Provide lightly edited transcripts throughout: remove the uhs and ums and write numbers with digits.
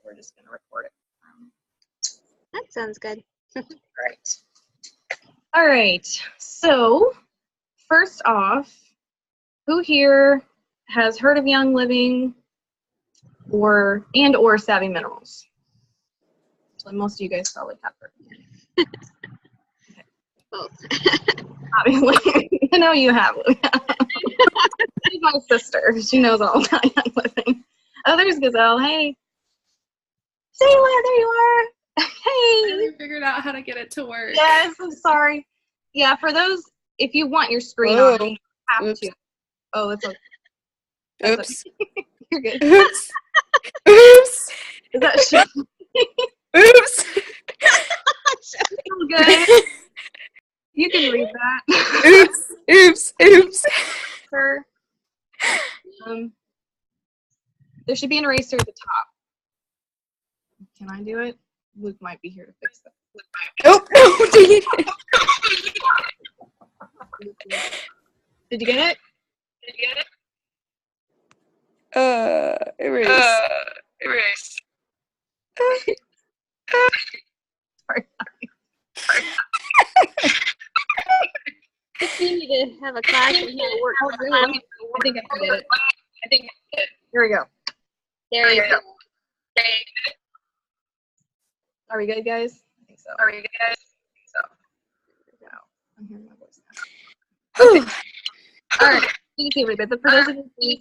so we're just going to record it. That sounds good. All right. So first off, who here has heard of Young Living or Savvy Minerals? Actually, most of you guys probably have heard. Okay. Both. Obviously, I know you have. She's my sister. She knows all about Young Living. Oh, there's Gazelle. Hey. Shayla, there you are. Hey. I finally figured out how to get it to work. Yes, I'm sorry. Yeah, for those, if you want your screen on, you have to. Oh, that's okay. Oops. Okay. You're good. Oops. Oops. Is that shit? Oops. Good. You can read that. Oops. Oops. Oops. Sir. There should be an eraser at the top. Can I do it? Luke might be here to fix that. Nope. No, dang it. Did you get it? Erase. Erase. Sorry. You need to have a class and how it works. Oh, really? I think I get it. Here we go. There you go. Are we good, guys? I think so. No, I'm hearing my voice now. Okay. All right. Easy read, but for those of you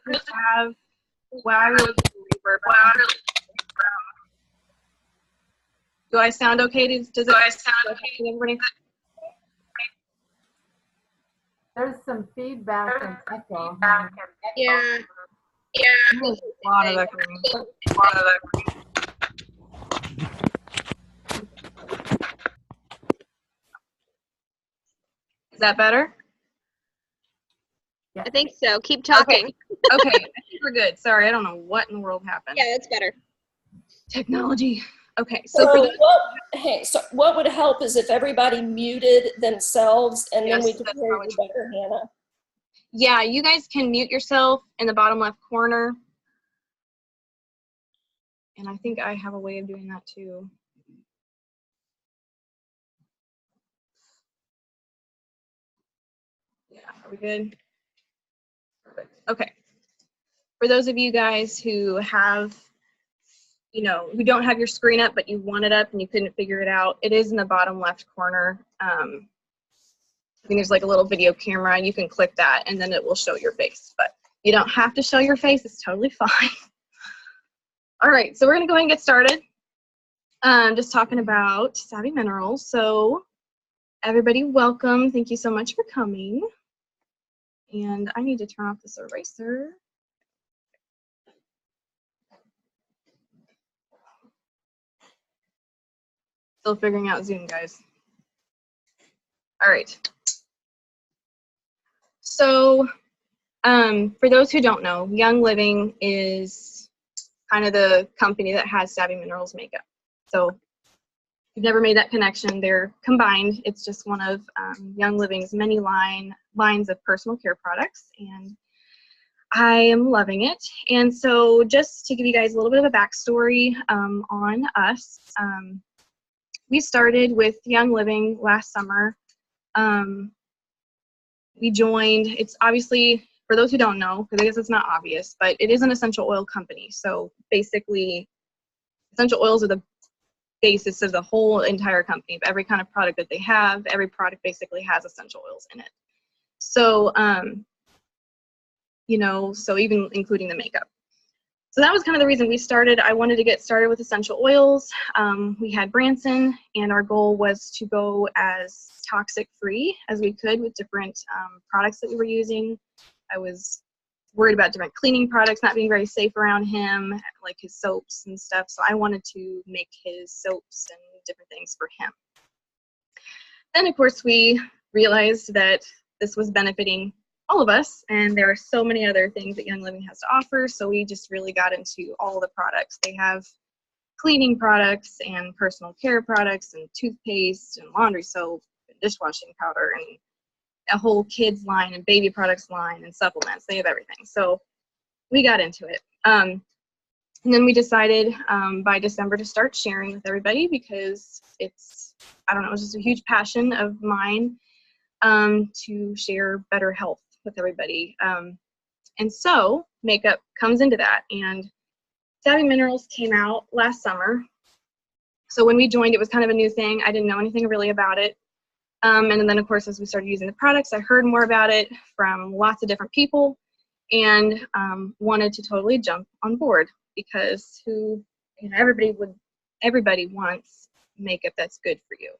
who have, wow, I really reverb. Do I sound okay? Does it sound okay to everybody? There's some feedback and echo. Yeah. There's a lot of echoing. Is that better? I think so. Keep talking. Okay, I think we're good. Sorry, I don't know what in the world happened. Yeah, that's better. Technology. Okay, so for what would help is if everybody muted themselves, and then Yes, we could that's hear probably you better, Hannah. yeah, you guys can mute yourself in the bottom left corner. And I think I have a way of doing that too. Yeah, are we good? Perfect. Okay. For those of you guys who have, who don't have your screen up, but you want it up and you couldn't figure it out, it is in the bottom left corner. I think there's like a little video camera, and you can click that, and then it will show your face. But you don't have to show your face. It's totally fine. All right, so we're going to go ahead and get started. Just talking about Savvy Minerals. So everybody, welcome. Thank you so much for coming. And I need to turn off this eraser. Still figuring out Zoom, guys. All right. So for those who don't know, Young Living is kind of the company that has Savvy Minerals makeup. So if you've never made that connection, they're combined. It's just one of Young Living's many lines of personal care products, and I am loving it. And so just to give you guys a little bit of a backstory on us, we started with Young Living last summer. We joined, it's obviously, for those who don't know, because I guess it's not obvious, but it is an essential oil company. So basically, essential oils are the basis of the whole entire company. Of every kind of product that they have, every product basically has essential oils in it. So, so even including the makeup. So that was kind of the reason we started. I wanted to get started with essential oils. We had Branson, and our goal was to go as toxic free as we could with different products that we were using. I was worried about different cleaning products not being very safe around him, like his soaps and stuff. So I wanted to make his soaps and different things for him. Then, of course, we realized that this was benefiting all of us, and there are so many other things that Young Living has to offer. So we just really got into all the products. They have cleaning products and personal care products and toothpaste and laundry soap and dishwashing powder and a whole kids line and baby products line and supplements. They have everything. So we got into it. And then we decided by December to start sharing with everybody because it's, I don't know, it was just a huge passion of mine to share better health with everybody. And so makeup comes into that. And Savvy Minerals came out last summer. So when we joined, it was kind of a new thing. I didn't know anything really about it. And then, of course, as we started using the products, I heard more about it from lots of different people and wanted to totally jump on board because everybody wants makeup that's good for you.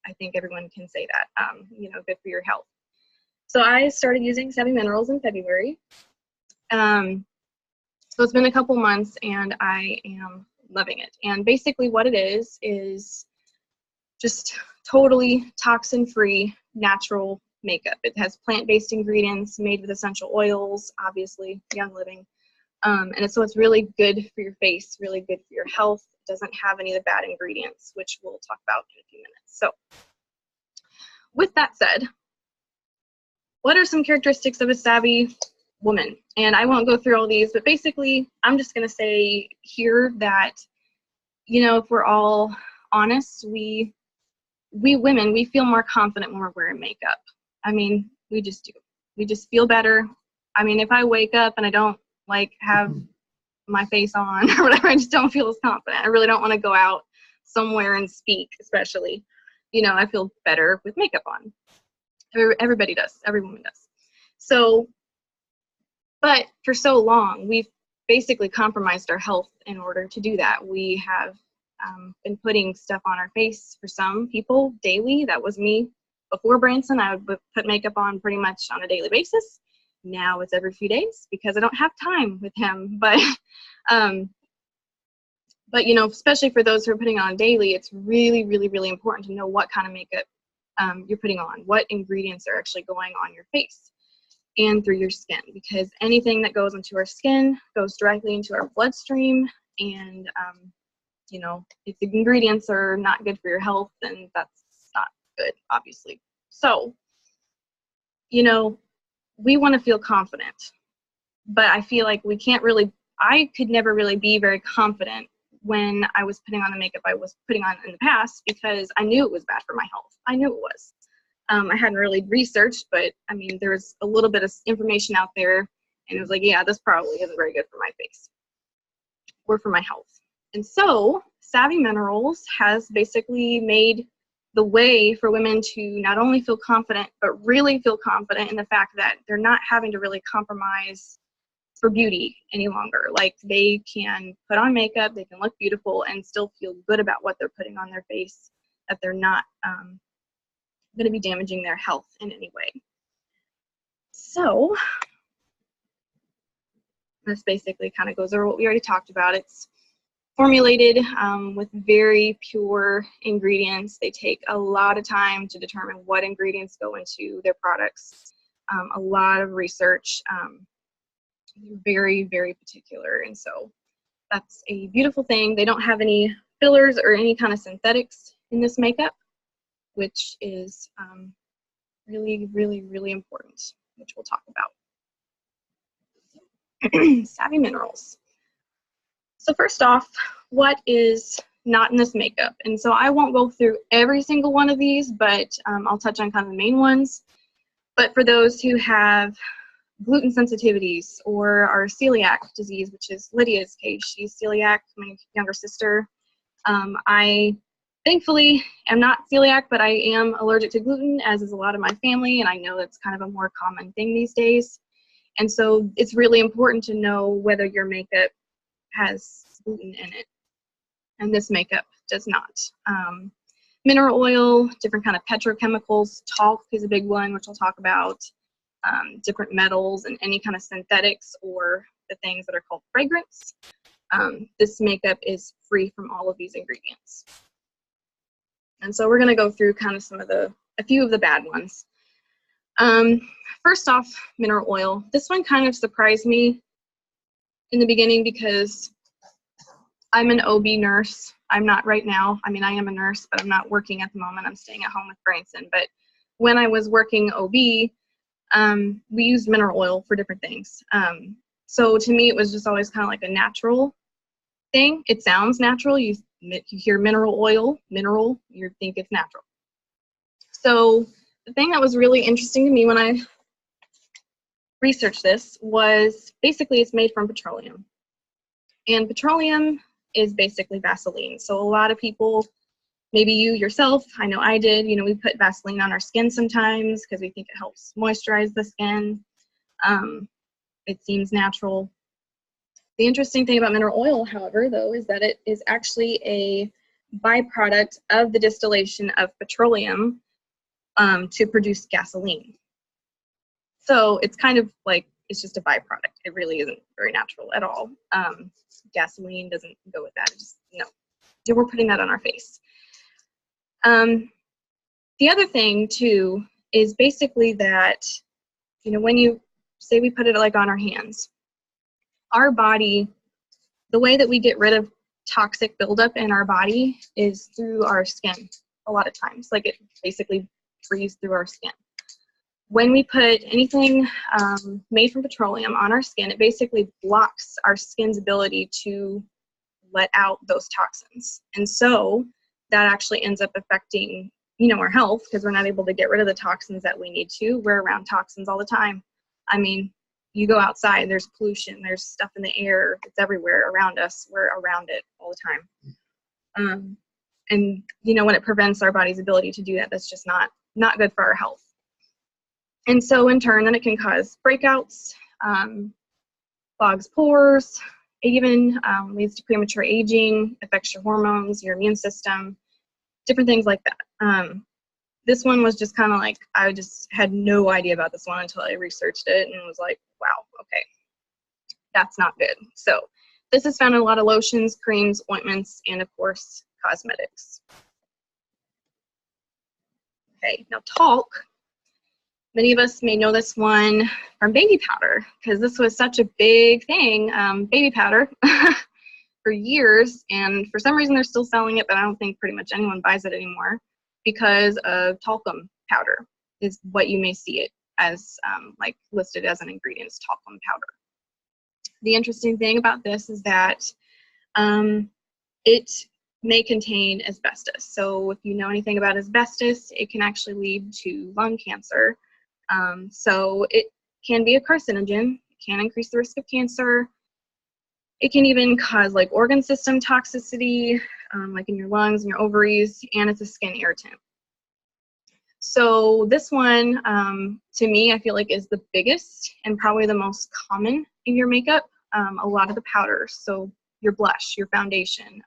I think everyone can say that, good for your health. So I started using Savvy Minerals in February. So it's been a couple months and I am loving it. And basically what it is just totally toxin-free, natural makeup. It has plant-based ingredients made with essential oils, obviously, Young Living. So it's really good for your face, really good for your health. It doesn't have any of the bad ingredients, which we'll talk about in a few minutes. So with that said, what are some characteristics of a savvy woman? And I won't go through all these, but basically I'm just going to say here that, if we're all honest, we women, we feel more confident when we're wearing makeup. I mean, we just do. We just feel better. I mean, if I wake up and I don't have my face on or whatever, I just don't feel as confident. I really don't want to go out somewhere and speak, especially. I feel better with makeup on. Everybody does. Every woman does. So, but for so long, we've basically compromised our health in order to do that. We have been putting stuff on our face for some people daily. That was me before Branson. I would put makeup on pretty much on a daily basis. Now it's every few days because I don't have time with him. But especially for those who are putting on daily, it's really, really, really important to know what kind of makeup you're putting on, what ingredients are actually going on your face and through your skin, because anything that goes into our skin goes directly into our bloodstream. And if the ingredients are not good for your health, then that's not good, obviously. So, we want to feel confident, but I feel like I could never really be very confident when I was putting on the makeup I was putting on in the past because I knew it was bad for my health. I knew it was. I hadn't really researched, but I mean, there was a little bit of information out there, and it was like, yeah, this probably isn't very good for my face or for my health. And so Savvy Minerals has basically made the way for women to not only feel confident, but really feel confident in the fact that they're not having to really compromise for beauty any longer. Like, they can put on makeup, they can look beautiful, and still feel good about what they're putting on their face, that they're not going to be damaging their health in any way. So this basically kind of goes over what we already talked about. It's formulated with very pure ingredients. They take a lot of time to determine what ingredients go into their products. A lot of research. Very, very particular. And so that's a beautiful thing. They don't have any fillers or any kind of synthetics in this makeup, which is really, really, really important, which we'll talk about. Savvy Minerals. So first off, what is not in this makeup? And so I won't go through every single one of these, but I'll touch on kind of the main ones. But for those who have gluten sensitivities or are celiac disease, which is Lydia's case, she's celiac, my younger sister. I thankfully am not celiac, but I am allergic to gluten, as is a lot of my family, and I know that's kind of a more common thing these days. And so it's really important to know whether your makeup has gluten in it, and this makeup does not. Mineral oil, different kind of petrochemicals, talc is a big one, which I'll talk about, different metals, and any kind of synthetics or the things that are called fragrance. This makeup is free from all of these ingredients. And so we're going to go through kind of a few of the bad ones. First off, mineral oil. This one kind of surprised me in the beginning because I'm an OB nurse. I'm not right now. I mean, I am a nurse, but I'm not working at the moment. I'm staying at home with Branson. But when I was working OB, we used mineral oil for different things. So to me, it was just always kind of like a natural thing. It sounds natural. You hear mineral oil, mineral, you think it's natural. So the thing that was really interesting to me when I researched this was basically it's made from petroleum. And petroleum is basically Vaseline. So a lot of people, maybe you yourself, I know I did, you know, we put Vaseline on our skin sometimes because we think it helps moisturize the skin. It seems natural. The interesting thing about mineral oil, however, though, is that it is actually a byproduct of the distillation of petroleum to produce gasoline. So it's kind of like, it's just a byproduct. It really isn't very natural at all. Gasoline doesn't go with that. Just, no, we're putting that on our face. The other thing, too, is basically that, you know, when you say we put it like on our hands, our body, the way that we get rid of toxic buildup in our body is through our skin a lot of times. Like it basically freezes through our skin. When we put anything made from petroleum on our skin, it basically blocks our skin's ability to let out those toxins. And so that actually ends up affecting, you know, our health because we're not able to get rid of the toxins that we need to. We're around toxins all the time. I mean, you go outside, there's pollution, there's stuff in the air, it's everywhere around us. We're around it all the time. And, you know, when it prevents our body's ability to do that, that's just not good for our health. And so in turn, then it can cause breakouts, clogs pores, it even leads to premature aging, affects your hormones, your immune system, different things like that. This one was just kind of like, I just had no idea about this one until I researched it and was like, wow, okay, that's not good. So this is found in a lot of lotions, creams, ointments, and of course, cosmetics. Okay, now talc. Many of us may know this one from baby powder because this was such a big thing, baby powder, for years. And for some reason, they're still selling it, but I don't think pretty much anyone buys it anymore because of talcum powder is what you may see it as, like listed as an ingredient is talcum powder. The interesting thing about this is that it may contain asbestos. So if you know anything about asbestos, it can actually lead to lung cancer. So it can be a carcinogen, it can increase the risk of cancer. It can even cause like organ system toxicity, like in your lungs and your ovaries, and it's a skin irritant. So this one, to me, I feel like is the biggest and probably the most common in your makeup. A lot of the powders, so your blush, your foundation,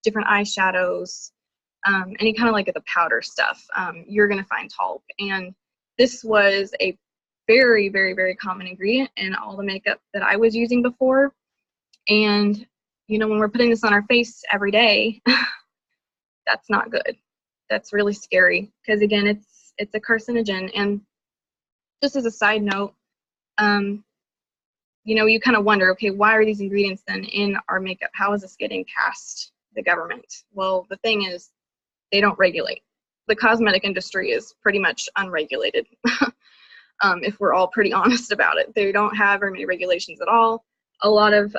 different eyeshadows, any kind of like the powder stuff, you're gonna find talc. And this was a very, very, very common ingredient in all the makeup that I was using before. And, you know, when we're putting this on our face every day, that's not good. That's really scary because, again, it's a carcinogen. And just as a side note, you know, you kind of wonder, okay, why are these ingredients then in our makeup? How is this getting past the government? Well, the thing is, they don't regulate. The cosmetic industry is pretty much unregulated, if we're all pretty honest about it. They don't have very many regulations at all. A lot of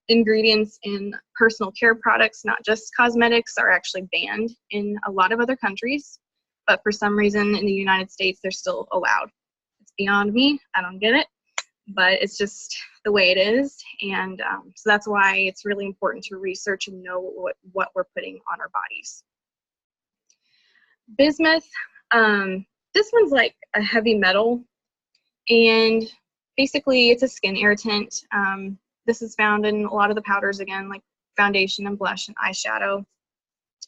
ingredients in personal care products, not just cosmetics, are actually banned in a lot of other countries. But for some reason in the United States, they're still allowed. It's beyond me. I don't get it. But it's just the way it is. And so that's why it's really important to research and know what we're putting on our bodies. Bismuth, this one's like a heavy metal, and basically it's a skin irritant. This is found in a lot of the powders, again, like foundation and blush and eyeshadow.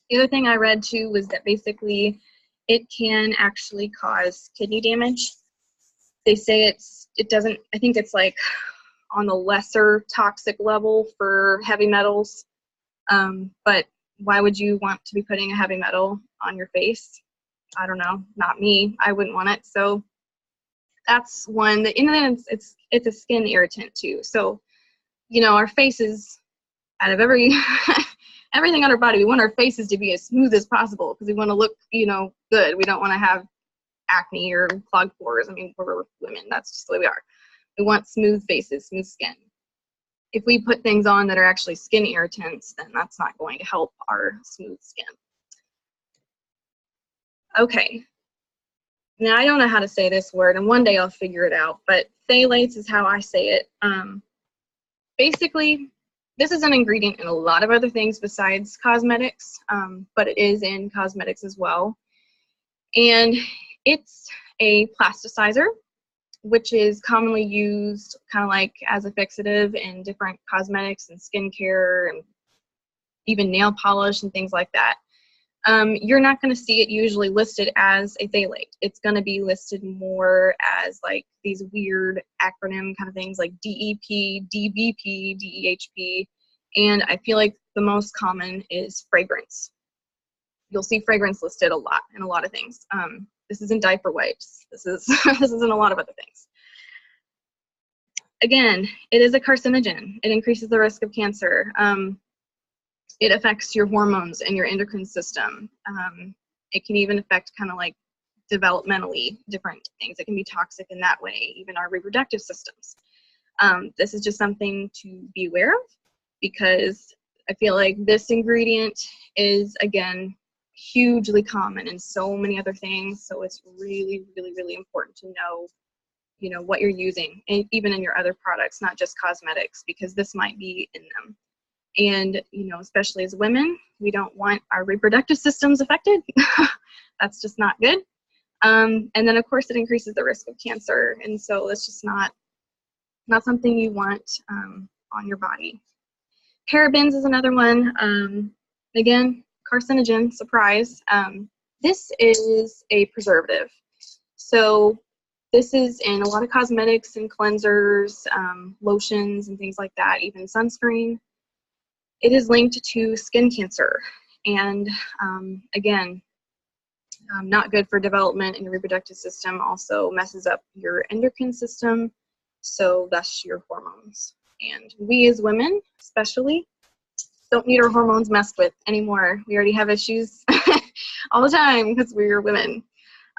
The other thing I read too was that basically it can actually cause kidney damage. They say it doesn't, I think it's like on the lesser toxic level for heavy metals, but why would you want to be putting a heavy metal on your face? I don't know, not me. I wouldn't want it. So that's one that, and then it's a skin irritant too. So, you know, our faces, out of everything on our body, we want our faces to be as smooth as possible because we want to look, you know, good. We don't want to have acne or clogged pores. I mean, we're women. That's just the way we are. We want smooth faces, smooth skin. if we put things on that are actually skin irritants, then that's not going to help our smooth skin. Okay, now I don't know how to say this word, and one day I'll figure it out, but phthalates is how I say it. Basically, this is an ingredient in a lot of other things besides cosmetics, but it is in cosmetics as well. And it's a plasticizer, which is commonly used kind of like as a fixative in different cosmetics and skincare and even nail polish and things like that. You're not going to see it usually listed as a phthalate. It's going to be listed more as like these weird acronym kind of things like DEP, DBP, DEHP, and I feel like the most common is fragrance. You'll see fragrance listed a lot in a lot of things. This isn't diaper wipes. This is this is in a lot of other things. Again, it is a carcinogen. It increases the risk of cancer. It affects your hormones and your endocrine system. It can even affect kind of like developmentally different things. It can be toxic in that way, even our reproductive systems. This is just something to be aware of because I feel like this ingredient is, again, hugely common in so many other things. So it's really, really, really important to know, you know, what you're using, and even in your other products, not just cosmetics, because this might be in them. And, you know, especially as women, we don't want our reproductive systems affected. That's just not good. And then, of course, it increases the risk of cancer. And so it's just not something you want on your body. Parabens is another one. Again, carcinogen, surprise. This is a preservative. So this is in a lot of cosmetics and cleansers, lotions and things like that, even sunscreen. It is linked to skin cancer, and again, not good for development in your reproductive system. Also messes up your endocrine system, so thus your hormones. And we as women, especially, don't need our hormones messed with anymore. We already have issues all the time because we're women.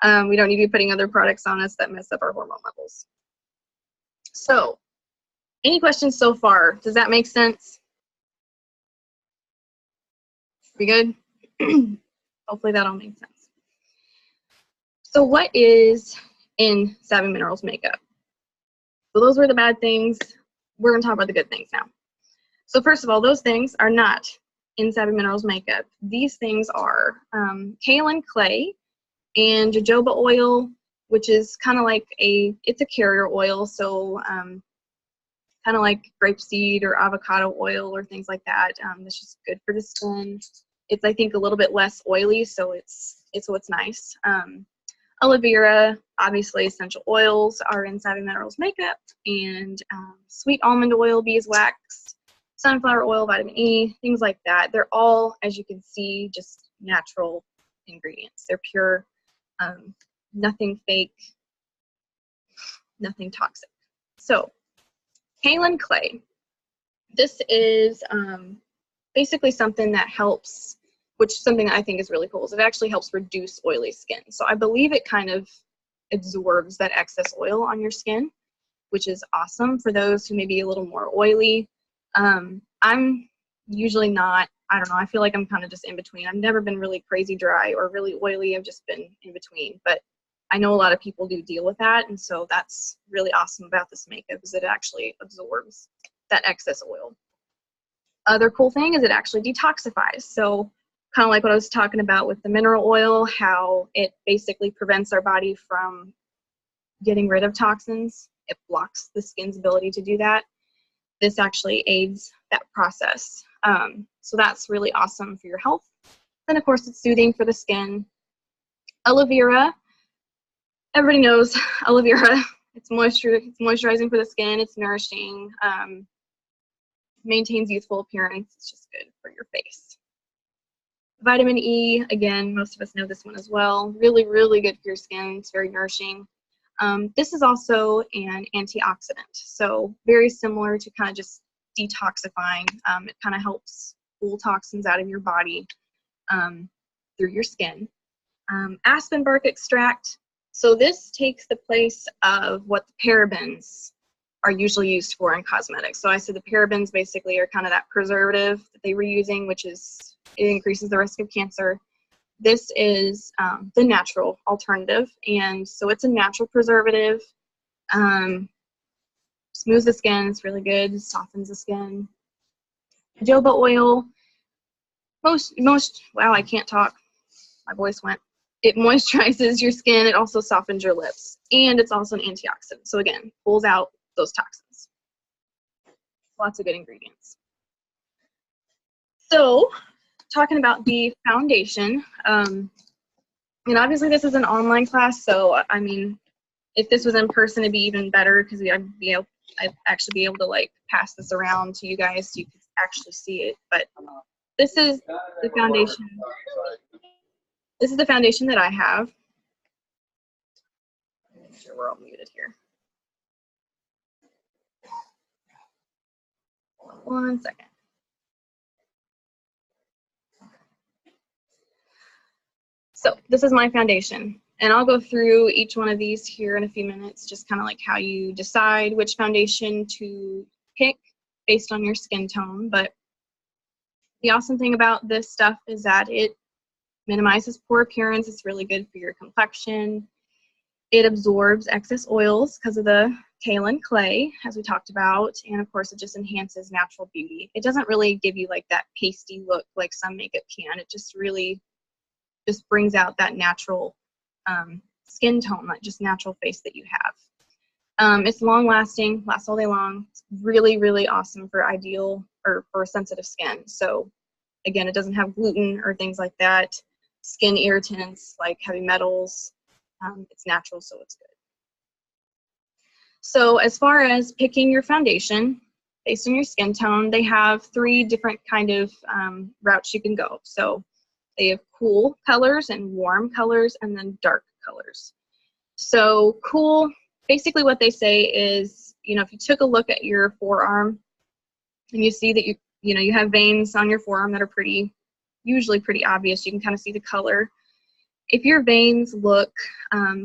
We don't need to be putting other products on us that mess up our hormone levels. So, any questions so far? Does that make sense? We good? Hopefully that all makes sense. So what is in Savvy Minerals makeup? So those were the bad things. We're going to talk about the good things now. So first of all, those things are not in Savvy Minerals makeup. These things are kaolin clay and jojoba oil, which is kind of like it's a carrier oil, so kind of like grapeseed or avocado oil or things like that. That's just good for the skin. It's, I think, a little bit less oily, so it's what's nice. Aloe vera, obviously essential oils are in Savvy Minerals makeup, and sweet almond oil, beeswax, sunflower oil, vitamin E, things like that. They're all, as you can see, just natural ingredients. They're pure, nothing fake, nothing toxic. So, kaolin clay. This is basically something that helps, which is something that I think is really cool, is it actually helps reduce oily skin. So I believe it kind of absorbs that excess oil on your skin, which is awesome for those who may be a little more oily. I'm usually not, I don't know, I feel like I'm kind of just in between. I've never been really crazy dry or really oily. I've just been in between. But I know a lot of people do deal with that, and so that's really awesome about this makeup is it actually absorbs that excess oil. Other cool thing is it actually detoxifies. So kind of like what I was talking about with the mineral oil, how it basically prevents our body from getting rid of toxins. It blocks the skin's ability to do that. This actually aids that process. So that's really awesome for your health. Then, of course, it's soothing for the skin. Aloe vera, everybody knows aloe vera. It's moisturizing for the skin. It's nourishing. Maintains youthful appearance. It's just good for your face. Vitamin E, again, most of us know this one as well. Really, really good for your skin. It's very nourishing. This is also an antioxidant, so very similar to kind of just detoxifying. It kind of helps pull toxins out of your body through your skin. Aspen bark extract. So this takes the place of what the parabens are usually used for in cosmetics. So I said the parabens basically are kind of that preservative that they were using, which is, it increases the risk of cancer. This is the natural alternative, and so it's a natural preservative. Smooths the skin, it's really good, softens the skin. Jojoba oil, wow, I can't talk, my voice went. It moisturizes your skin, it also softens your lips, and it's also an antioxidant. So again, pulls out those toxins. Lots of good ingredients. So, talking about the foundation, and obviously this is an online class, so I mean, if this was in person, it'd be even better because I'd actually be able to like pass this around to you guys so you could actually see it. But this is the foundation. This is the foundation that I have. Make sure we're all muted here. One second. So this is my foundation, and I'll go through each one of these here in a few minutes, just kind of like how you decide which foundation to pick based on your skin tone. But the awesome thing about this stuff is that it minimizes pore appearance. It's really good for your complexion. It absorbs excess oils because of the kaolin clay, as we talked about, and of course it just enhances natural beauty. It doesn't really give you like that pasty look like some makeup can. It just really just brings out that natural skin tone, that just natural face that you have. It's long lasting, lasts all day long. It's really, really awesome for ideal or for sensitive skin. So again, it doesn't have gluten or things like that, skin irritants like heavy metals. It's natural, so it's good. So as far as picking your foundation based on your skin tone, they have 3 different kind of routes you can go. So they have cool colors and warm colors and then dark colors. So cool, basically what they say is, you know, if you took a look at your forearm and you see that you have veins on your forearm that are usually pretty obvious, you can kind of see the color. If your veins look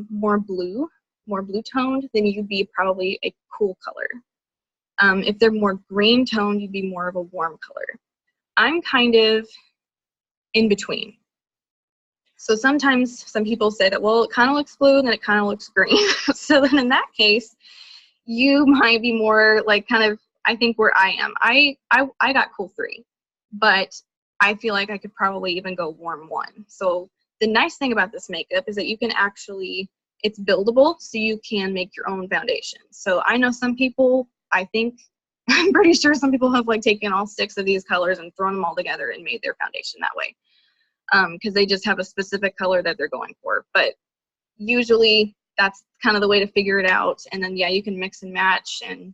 more blue toned, then you'd be probably a cool color. If they're more green toned, you'd be more of a warm color. I'm kind of in between. So sometimes some people say that, well, it kind of looks blue and then it kind of looks green. So then in that case, you might be more like kind of, I think where I am. I got cool 3, but I feel like I could probably even go warm 1. So the nice thing about this makeup is that you can actually, it's buildable, so you can make your own foundation. So I know some people, I'm pretty sure some people have like taken all 6 of these colors and thrown them all together and made their foundation that way. Because they just have a specific color that they're going for. But usually that's kind of the way to figure it out. And then, yeah, you can mix and match, and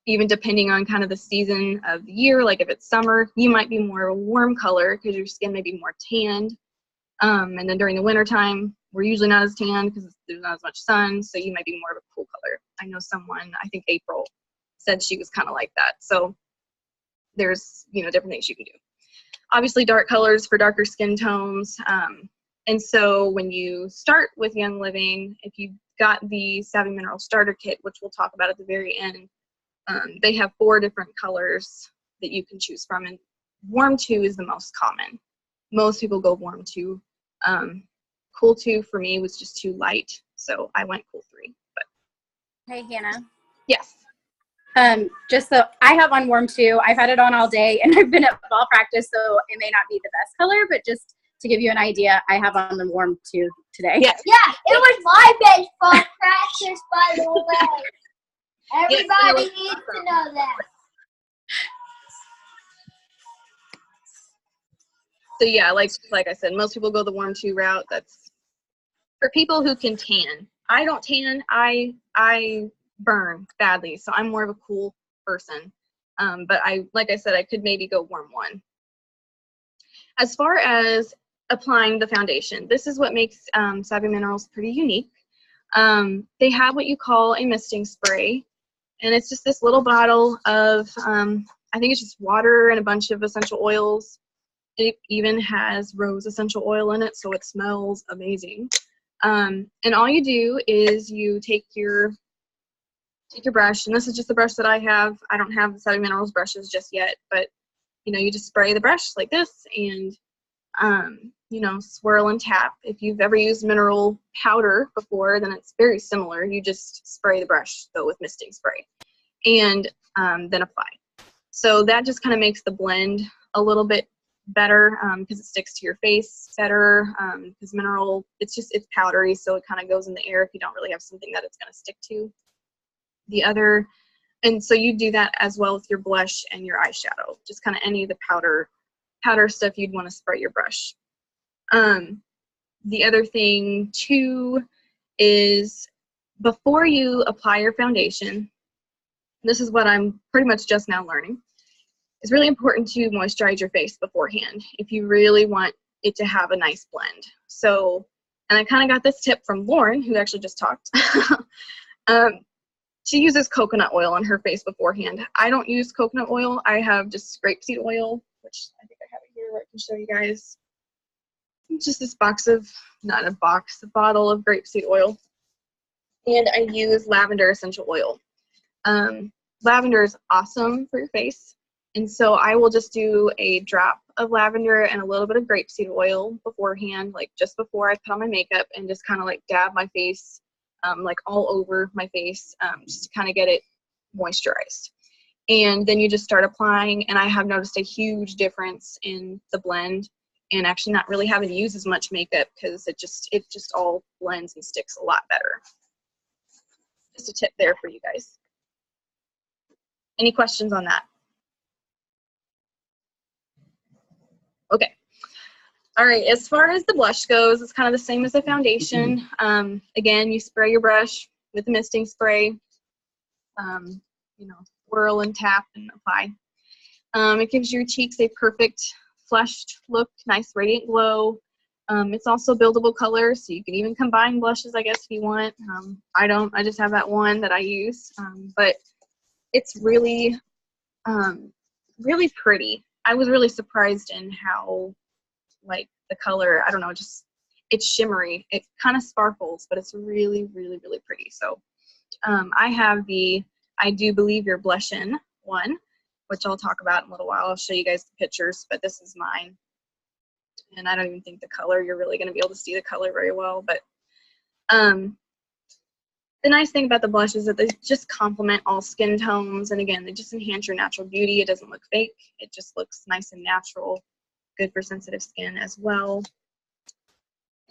even depending on kind of the season of the year, like if it's summer, you might be more of a warm color because your skin may be more tanned. And then during the winter time, we're usually not as tanned because there's not as much sun, so you might be more of a cool color. I know someone, I think April, said she was kind of like that. So there's, different things you can do. Obviously dark colors for darker skin tones. And so when you start with Young Living, if you've got the Savvy Mineral Starter Kit, which we'll talk about at the very end, they have 4 different colors that you can choose from, and warm 2 is the most common. Most people go warm 2. Cool 2 for me was just too light, so I went cool 3. But Hey, Hannah. yes. Just so I have on warm 2. I've had it on all day, and I've been at ball practice, so it may not be the best color, but just to give you an idea, I have on the warm 2 today. Yes. Yeah, it was my baseball practice, by the way. Everybody needs to know that. So yeah, like I said, most people go the warm 2 route. That's for people who can tan. I don't tan. I burn badly, so I'm more of a cool person. But like I said, I could maybe go warm 1. As far as applying the foundation, this is what makes Savvy Minerals pretty unique. They have what you call a misting spray, and it's just this little bottle of, I think it's just water and a bunch of essential oils. It even has rose essential oil in it, so it smells amazing. And all you do is you take your take your brush, and this is just the brush that I have. I don't have the Setting Minerals brushes just yet, but you know, you just spray the brush like this and you know, swirl and tap. If you've ever used mineral powder before, then it's very similar. You just spray the brush though with misting spray and then apply. So that just kind of makes the blend a little bit better because it sticks to your face better because mineral, it's powdery, so it kind of goes in the air if you don't really have something that it's going to stick to. And so you do that as well with your blush and your eyeshadow, just kind of any of the powder stuff you'd want to spray your brush. The other thing too is before you apply your foundation, this is what I'm pretty much just now learning, it's really important to moisturize your face beforehand if you really want it to have a nice blend. So, and I kind of got this tip from Lauren, who actually just talked. She uses coconut oil on her face beforehand. I don't use coconut oil. I have just grapeseed oil, which I think I have it here where I can show you guys. It's just this not a box, a bottle of grapeseed oil. And I use lavender essential oil. Lavender is awesome for your face. And so I will just do a drop of lavender and a little bit of grapeseed oil beforehand, like just before I put on my makeup, and just kind of like dab my face, like all over my face, just to kind of get it moisturized. And then you just start applying, and I have noticed a huge difference in the blend and actually not really having to use as much makeup because it just all blends and sticks a lot better. Just a tip there for you guys. Any questions on that? Okay. All right, as far as the blush goes, it's kind of the same as the foundation. Again, you spray your brush with the misting spray, you know, swirl and tap and apply. It gives your cheeks a perfect flushed look, nice radiant glow. It's also buildable color, so you can even combine blushes, I guess, if you want. I don't, I just have that one that I use, but it's really, really pretty. I was really surprised in how, like, the color, I don't know, just, it's shimmery. It kind of sparkles, but it's really, really, really pretty. So I have the I Do Believe You're Blushin' one, which I'll talk about in a little while. I'll show you guys the pictures, but this is mine. And I don't even think the color, you're really going to be able to see the color very well. But the nice thing about the blush is that they just complement all skin tones. And again, they just enhance your natural beauty. It doesn't look fake. It just looks nice and natural. Good for sensitive skin as well.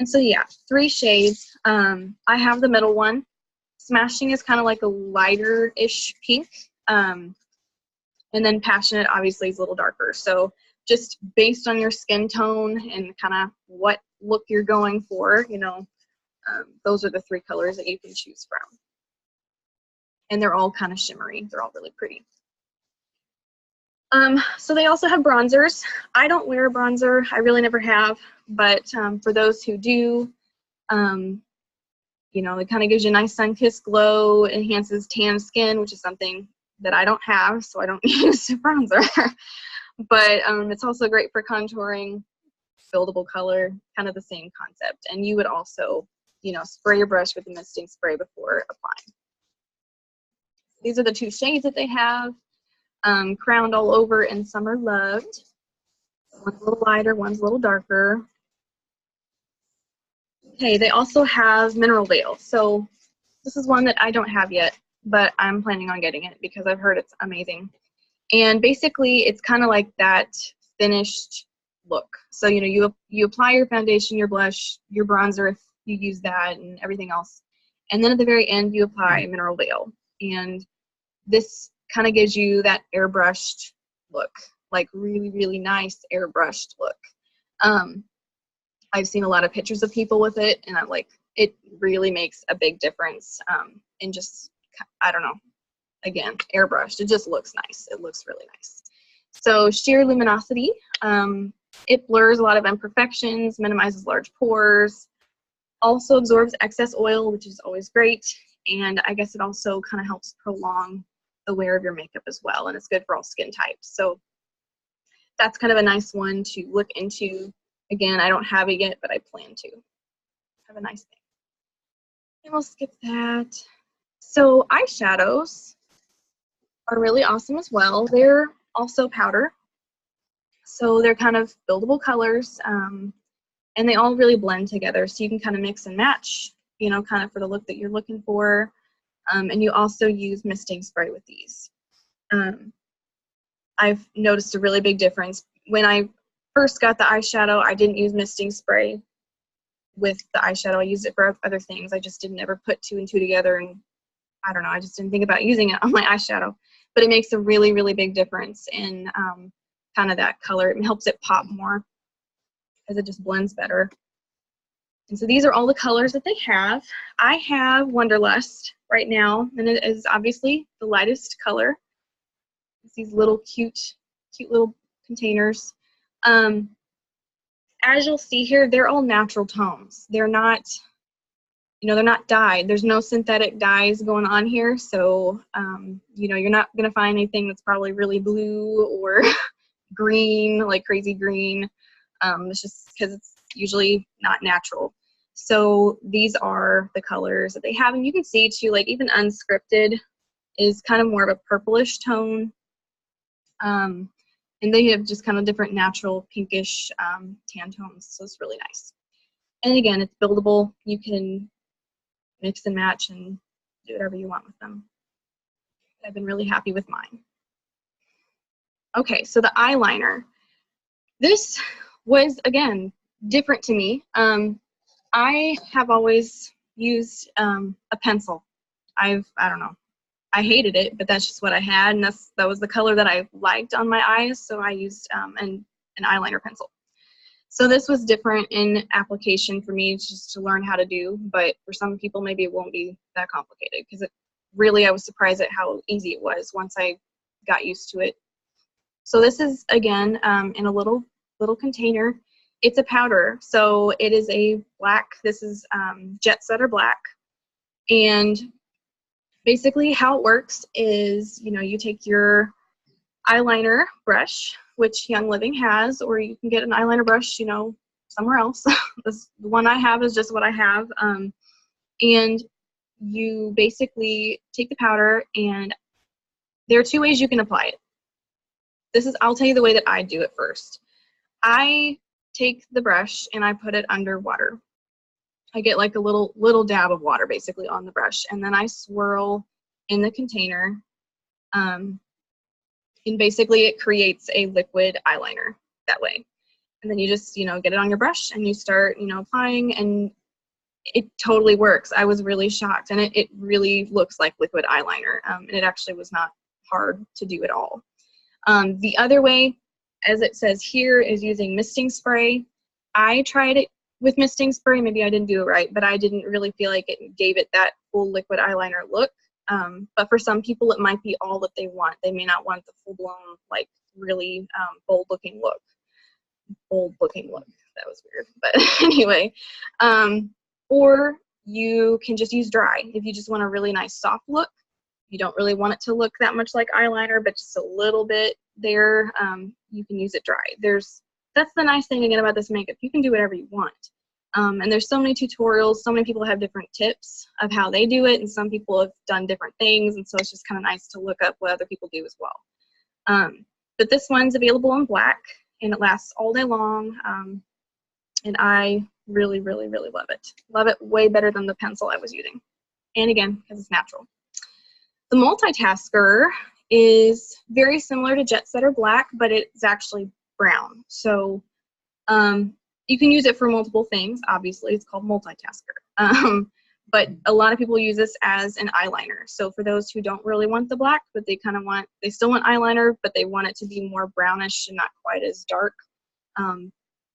And so yeah, 3 shades. I have the middle one. Smashing is kind of like a lighter-ish pink. And then Passionate obviously is a little darker. So just based on your skin tone and kind of what look you're going for, you know, those are the 3 colors that you can choose from. And they're all kind of shimmery. They're all really pretty. So they also have bronzers. I don't wear a bronzer. I really never have. But for those who do, you know, it kind of gives you a nice sun-kissed glow, enhances tan skin, which is something that I don't have, so I don't use a bronzer. But it's also great for contouring, buildable color, kind of the same concept. And you would also, you know, spray your brush with the misting spray before applying. These are the 2 shades that they have. Crowned All Over and Summer Loved. One's a little lighter, one's a little darker. Okay, they also have Mineral Veil. So this is one that I don't have yet, but I'm planning on getting it because I've heard it's amazing. And basically, it's kind of like that finished look. So, you know, you apply your foundation, your blush, your bronzer if you use that, and everything else. And then at the very end, you apply Mineral Veil. And this kind of gives you that airbrushed look, like really, really nice airbrushed look. I've seen a lot of pictures of people with it, and I'm like, it really makes a big difference in just, I don't know, again, airbrushed. It just looks nice. It looks really nice. So Sheer Luminosity, it blurs a lot of imperfections, minimizes large pores, also absorbs excess oil, which is always great, and I guess it also kind of helps prolong the wear of your makeup as well, and it's good for all skin types. So that's kind of a nice one to look into. Again, I don't have it yet, but I plan to. Have a nice thing. And we'll skip that. So eyeshadows are really awesome as well. They're also powder. So they're kind of buildable colors, and they all really blend together. So you can kind of mix and match, you know, kind of for the look that you're looking for. And you also use misting spray with these. I've noticed a really big difference. When I first got the eyeshadow, I didn't use misting spray with the eyeshadow. I used it for other things. I just didn't ever put 2 and 2 together, and I don't know, I just didn't think about using it on my eyeshadow. But it makes a really, really big difference in kind of that color. It helps it pop more because it just blends better. And so these are all the colors that they have. I have Wonderlust right now, and it is obviously the lightest color. It's these little cute little containers. As you'll see here, they're all natural tones. They're not, you know, they're not dyed. There's no synthetic dyes going on here, so you know, you're not gonna find anything that's probably really blue or green, like crazy green. It's just because it's usually not natural. So these are the colors that they have, and you can see too, like even unscripted is kind of more of a purplish tone. And they have just kind of different natural pinkish tan tones, so it's really nice. And again, it's buildable. You can mix and match and do whatever you want with them. I've been really happy with mine. Okay, so the eyeliner. This was, again, different to me. I have always used a pencil. I don't know. I hated it, but that's just what I had, and that was the color that I liked on my eyes, so I used an eyeliner pencil. So this was different in application for me, just to learn how to do, but for some people maybe it won't be that complicated, because I was surprised at how easy it was once I got used to it. So this is, again, in a little container. It's a powder, so it is a black. This is Jet Setter Black, and basically how it works is, you know, you take your eyeliner brush, which Young Living has, or you can get an eyeliner brush, you know, somewhere else. The one I have is just what I have. And you basically take the powder, and there are 2 ways you can apply it. I'll tell you the way that I do it first. I take the brush and I put it under water. I get like a little dab of water basically on the brush, and then I swirl in the container, and basically it creates a liquid eyeliner that way. And then you just, you know, get it on your brush and you start, you know, applying, and it totally works. I was really shocked, and it really looks like liquid eyeliner, and it actually was not hard to do at all. The other way, as it says here, is using misting spray. I tried it with misting spray. Maybe I didn't do it right, but I didn't really feel like it gave it that full liquid eyeliner look. But for some people, it might be all that they want. They may not want the full-blown, like, really bold-looking look. Bold-looking look. That was weird. But anyway, or you can just use dry. If you just want a really nice soft look, you don't really want it to look that much like eyeliner, but just a little bit there, you can use it dry. That's the nice thing again about this makeup. You can do whatever you want. And there's so many tutorials, so many people have different tips of how they do it, and some people have done different things, and so it's just kind of nice to look up what other people do as well. But this one's available in black, and it lasts all day long, and I really, really, really love it. Love it way better than the pencil I was using. And again, because it's natural. The multitasker is very similar to Jet Setter Black, but it's actually brown. So you can use it for multiple things. Obviously, it's called multitasker. But a lot of people use this as an eyeliner. So for those who don't really want the black, but they still want eyeliner, but they want it to be more brownish and not quite as dark,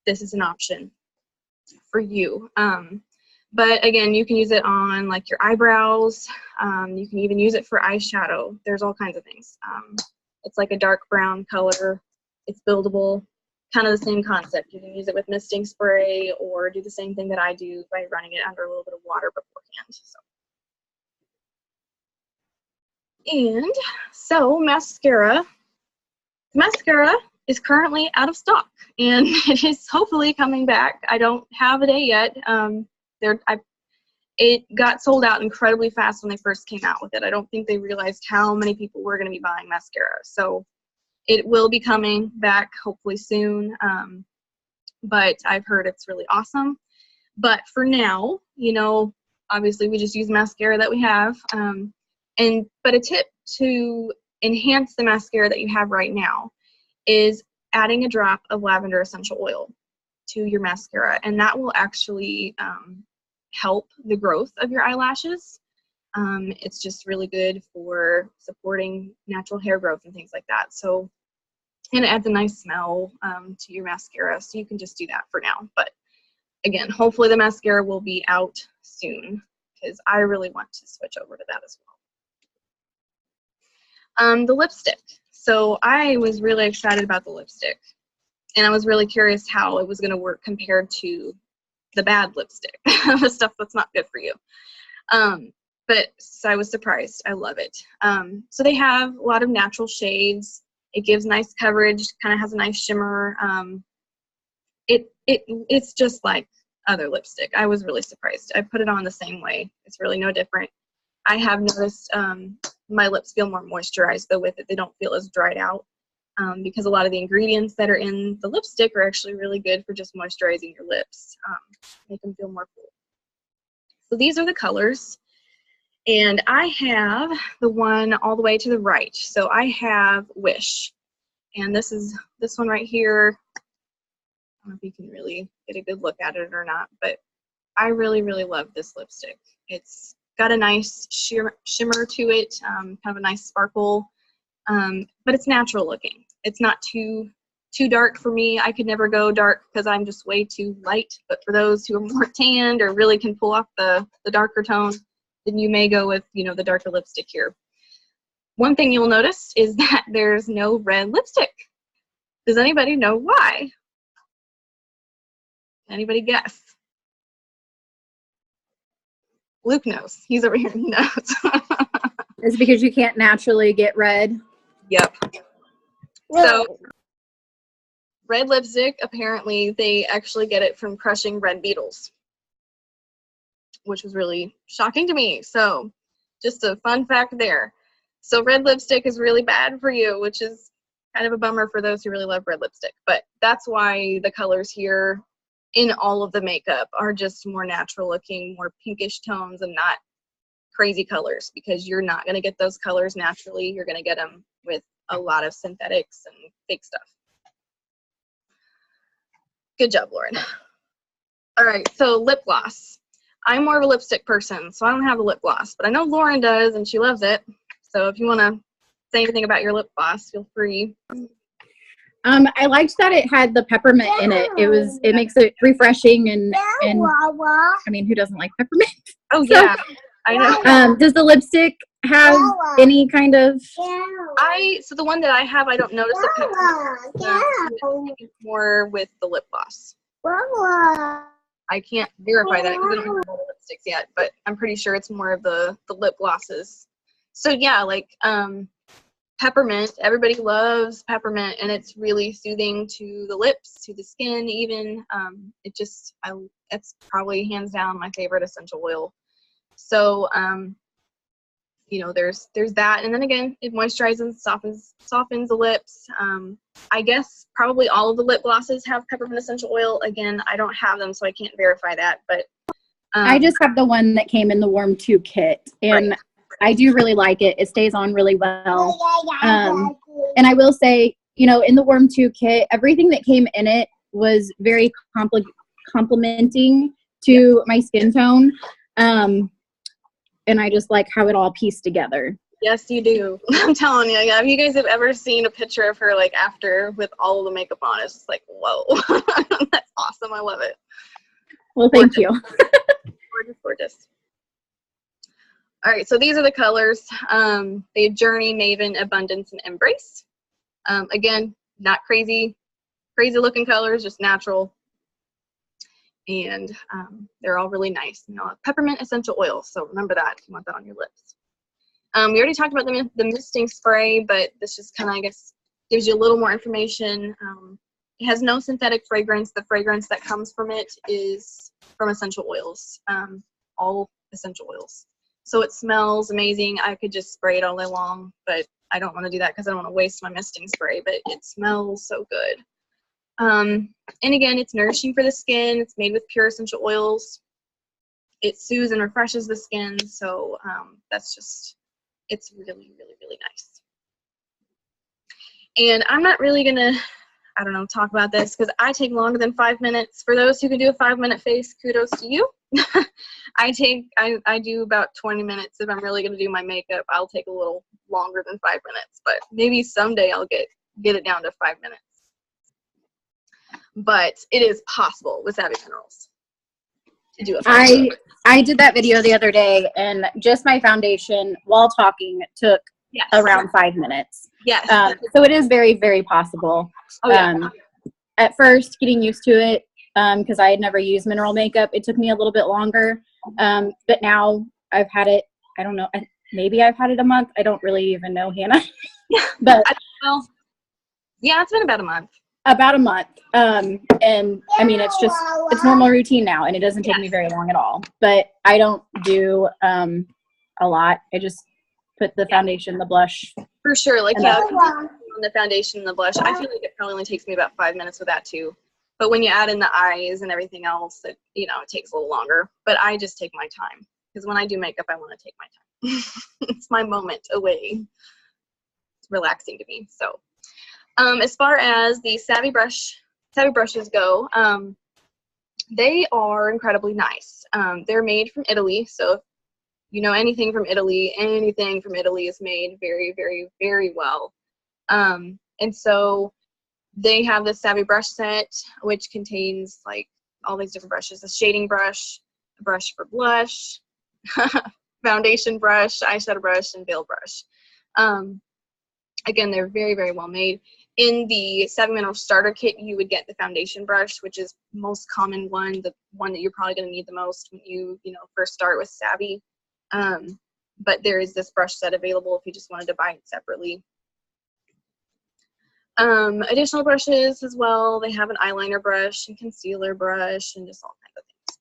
this is an option for you. But again, you can use it on like your eyebrows. You can even use it for eyeshadow. There's all kinds of things. It's like a dark brown color. It's buildable. Kind of the same concept. You can use it with misting spray or do the same thing that I do by running it under a little bit of water beforehand. And so mascara. Mascara is currently out of stock, and it is hopefully coming back. I don't have a date yet. it got sold out incredibly fast when they first came out with it. I don't think they realized how many people were going to be buying mascara. So it will be coming back hopefully soon, but I've heard it's really awesome. But for now, you know, obviously we just use mascara that we have. But a tip to enhance the mascara that you have right now is adding a drop of lavender essential oil to your mascara, and that will actually help the growth of your eyelashes. It's just really good for supporting natural hair growth and things like that. So, and it adds a nice smell to your mascara, so you can just do that for now. But again, hopefully the mascara will be out soon, because I really want to switch over to that as well. The lipstick. So I was really excited about the lipstick, and I was really curious how it was going to work compared to the bad lipstick, the stuff that's not good for you. But so I was surprised. I love it. So they have a lot of natural shades. It gives nice coverage, kind of has a nice shimmer. It's just like other lipstick. I was really surprised. I put it on the same way. It's really no different. I have noticed my lips feel more moisturized though with it. They don't feel as dried out because a lot of the ingredients that are in the lipstick are actually really good for just moisturizing your lips, make them feel more full. So these are the colors, and I have the one all the way to the right. So I have Wish, and this is this one right here. I don't know if you can really get a good look at it or not, but I really, really love this lipstick. It's got a nice shimmer to it, kind of a nice sparkle, but it's natural looking. It's not too dark for me. I could never go dark because I'm just way too light, but for those who are more tanned or really can pull off the darker tone, then you may go with, you know, the darker lipstick here. One thing you'll notice is that there's no red lipstick. Does anybody know why? Anybody guess? Luke knows. He's over here. He knows. It's because you can't naturally get red. Yep. So red lipstick, apparently they actually get it from crushing red beetles, which was really shocking to me. So just a fun fact there. So red lipstick is really bad for you, which is kind of a bummer for those who really love red lipstick. But that's why the colors here in all of the makeup are just more natural looking, more pinkish tones and not crazy colors, because you're not going to get those colors naturally. You're going to get them with a lot of synthetics and fake stuff. Good job, Lauren. All right, so lip gloss. I'm more of a lipstick person, so I don't have a lip gloss, but I know Lauren does and she loves it. So if you want to say anything about your lip gloss, feel free. I liked that it had the peppermint in it. It makes it refreshing and I mean, who doesn't like peppermint? Oh yeah, I know. Does the lipstick have any kind of? So the one that I have, I don't notice a peppermint. I think it's more with the lip gloss. I can't verify that because I don't have all the lipsticks yet, but I'm pretty sure it's more of the lip glosses. So yeah, like peppermint. Everybody loves peppermint, and it's really soothing to the lips, to the skin even. It's probably hands down my favorite essential oil. So you know, there's that, and then again, it moisturizes, softens the lips. I guess probably all of the lip glosses have peppermint essential oil. Again, I don't have them, so I can't verify that. But I just have the one that came in the Warm 2 kit, and right. I do really like it. It stays on really well. And I will say, you know, in the Warm 2 kit, everything that came in it was very complimenting to my skin tone. And I just like how it all pieced together. Yes, you do. I'm telling you. Yeah, if you guys have ever seen a picture of her like after with all of the makeup on, it's just like, whoa. That's awesome. I love it. Well, thank you. Gorgeous, gorgeous. All right, so these are the colors. They have Journey, Maven, Abundance, and Embrace. Again, not crazy looking colors, just natural. And they're all really nice. You know, peppermint essential oil, so remember that if you want that on your lips. We already talked about the misting spray, but this just kind of, I guess, gives you a little more information. It has no synthetic fragrance. The fragrance that comes from it is from essential oils. All essential oils. So it smells amazing. I could just spray it all day long, but I don't want to do that because I don't want to waste my misting spray, but it smells so good. And again, it's nourishing for the skin. It's made with pure essential oils. It soothes and refreshes the skin. So that's just, it's really, really, really nice. And I'm not really going to, I don't know, talk about this because I take longer than 5 minutes. For those who can do a 5-minute face, kudos to you. I do about 20 minutes. If I'm really going to do my makeup, I'll take a little longer than 5 minutes, but maybe someday I'll get it down to 5 minutes. But it is possible with Savvy Minerals to do it. I did that video the other day, and just my foundation while talking took around 5 minutes. Yes. So it is very, very possible. Oh, yeah. At first, getting used to it, because I had never used mineral makeup, it took me a little bit longer. But now I've had it, I don't know, maybe I've had it a month. I don't really even know, Hannah. But well, yeah, it's been about a month. About a month. And I mean, it's normal routine now, and it doesn't take me very long at all. But I don't do a lot. I just put the foundation, the blush. For sure. Like, on the foundation and the blush, I feel like it probably only takes me about 5 minutes with that too. But when you add in the eyes and everything else, it takes a little longer. But I just take my time, because when I do makeup, I want to take my time. It's my moment away. It's relaxing to me. So as far as the Savvy brushes go, they are incredibly nice. They're made from Italy, so if you know anything from Italy is made very, very, very well. And so they have the Savvy brush set, which contains like all these different brushes: a shading brush, a brush for blush, foundation brush, eyeshadow brush, and veil brush. Again, they're very, very well made. In the Savvy Mineral Starter Kit, you would get the foundation brush, which is the most common one, the one that you're probably going to need the most when you first start with Savvy. But there is this brush set available if you just wanted to buy it separately. Additional brushes as well. They have an eyeliner brush and concealer brush and just all kinds of things.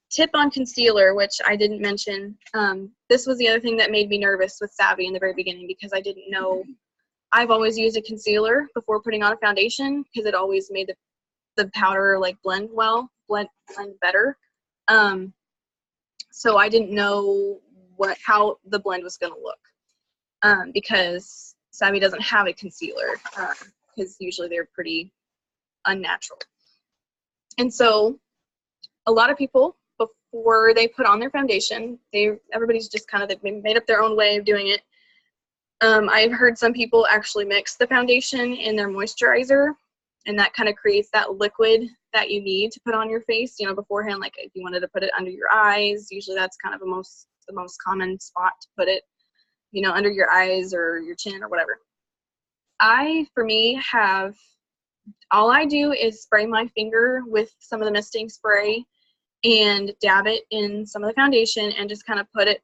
Tip on concealer, which I didn't mention. This was the other thing that made me nervous with Savvy in the very beginning, because I didn't know. I've always used a concealer before putting on a foundation because it always made the powder like blend better. So I didn't know how the blend was going to look, because Savvy doesn't have a concealer, because usually they're pretty unnatural. And so a lot of people, before they put on their foundation, everybody's just kind of, they've made up their own way of doing it. I've heard some people actually mix the foundation in their moisturizer, and that kind of creates that liquid that you need to put on your face, beforehand. Like if you wanted to put it under your eyes, usually that's kind of the most common spot to put it, under your eyes or your chin or whatever. All I do is spray my finger with some of the misting spray and dab it in some of the foundation and just kind of put it,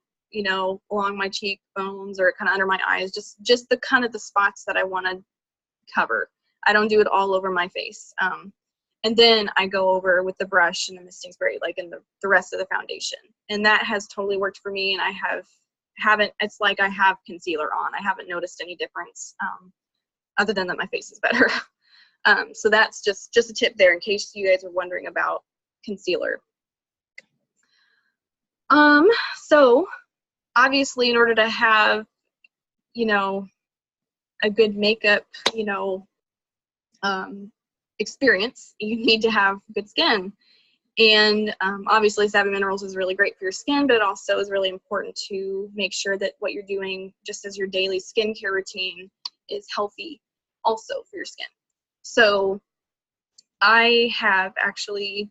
along my cheekbones or kind of under my eyes, just the kind of the spots that I want to cover. I don't do it all over my face. And then I go over with the brush and the misting spray, like in the rest of the foundation. And that has totally worked for me, and I haven't, it's like I have concealer on. I haven't noticed any difference, other than that my face is better. So that's just a tip there in case you guys are wondering about concealer. So obviously in order to have, a good makeup, experience, you need to have good skin. And obviously Savvy Minerals is really great for your skin, but it also is really important to make sure that what you're doing just as your daily skincare routine is healthy also for your skin. So I have actually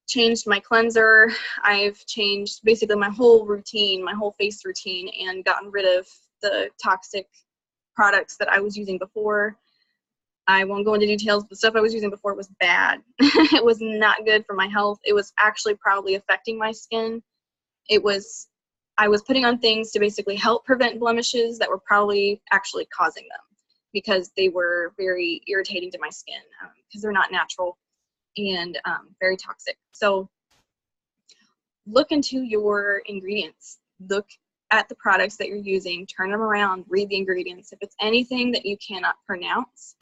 changed my cleanser. I've changed basically my whole routine, my whole face routine, and gotten rid of the toxic products that I was using before. I won't go into details, but the stuff I was using before was bad. It was not good for my health. It was actually probably affecting my skin. I was putting on things to basically help prevent blemishes that were probably actually causing them, because they were very irritating to my skin, because they're not natural and very toxic. So look into your ingredients. Look at the products that you're using, turn them around, read the ingredients. If it's anything that you cannot pronounce,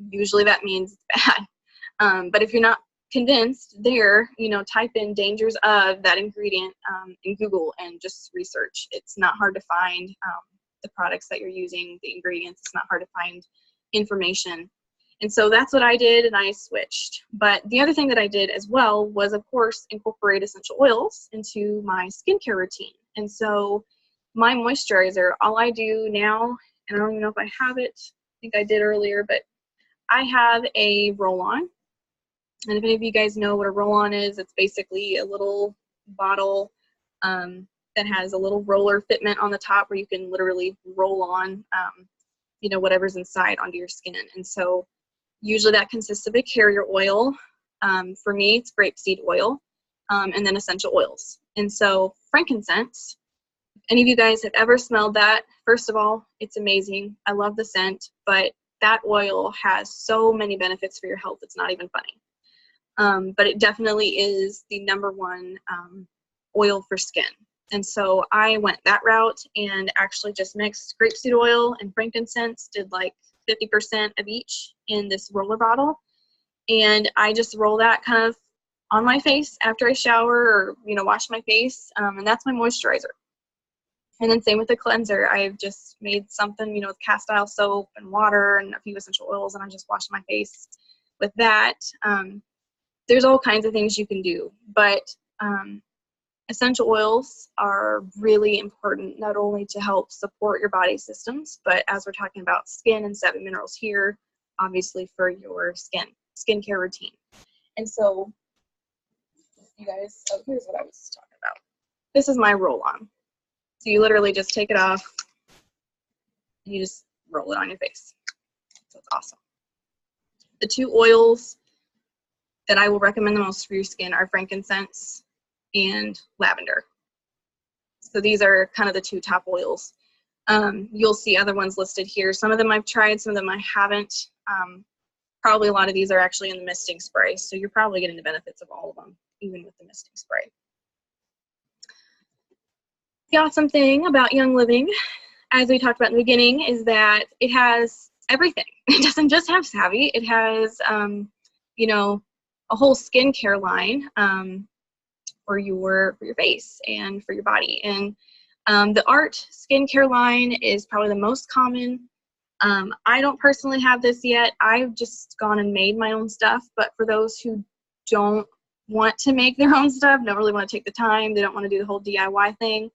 usually that means it's bad. But if you're not convinced there, type in dangers of that ingredient in Google and just research. It's not hard to find the products that you're using, the ingredients. It's not hard to find information. And so that's what I did, and I switched. But the other thing that I did as well was, of course, incorporate essential oils into my skincare routine. And so my moisturizer, all I do now, and I don't even know if I have it, I think I did earlier, but I have a roll-on. And if any of you guys know what a roll-on is, it's basically a little bottle that has a little roller fitment on the top where you can literally roll on, whatever's inside onto your skin. And so usually that consists of a carrier oil. For me, it's grapeseed oil, and then essential oils. And so frankincense, if any of you guys have ever smelled that, first of all, it's amazing. I love the scent, but that oil has so many benefits for your health, it's not even funny. But it definitely is the #1 oil for skin. And so I went that route and actually just mixed grapeseed oil and frankincense, did like 50% of each in this roller bottle. And I just roll that kind of on my face after I shower or, wash my face. And that's my moisturizer. And then same with the cleanser. I've just made something, with cast iron soap and water and a few essential oils, and I just wash my face with that. There's all kinds of things you can do, but essential oils are really important, not only to help support your body systems, but as we're talking about skin and 7 minerals here, obviously for your skincare routine. And so, you guys, here's what I was talking about. This is my roll-on. So you literally just take it off, and you just roll it on your face. So it's awesome. The 2 oils that I will recommend the most for your skin are frankincense and lavender. So these are kind of the 2 top oils. You'll see other ones listed here. Some of them I've tried, some of them I haven't. Probably a lot of these are actually in the misting spray, so you're probably getting the benefits of all of them, even with the misting spray. The awesome thing about Young Living, as we talked about in the beginning, is that it has everything. It doesn't just have Savvy. It has, a whole skincare line for your face and for your body. And the Art skincare line is probably the most common. I don't personally have this yet. I've just gone and made my own stuff. But for those who don't want to make their own stuff, don't really want to take the time, they don't want to do the whole DIY thing,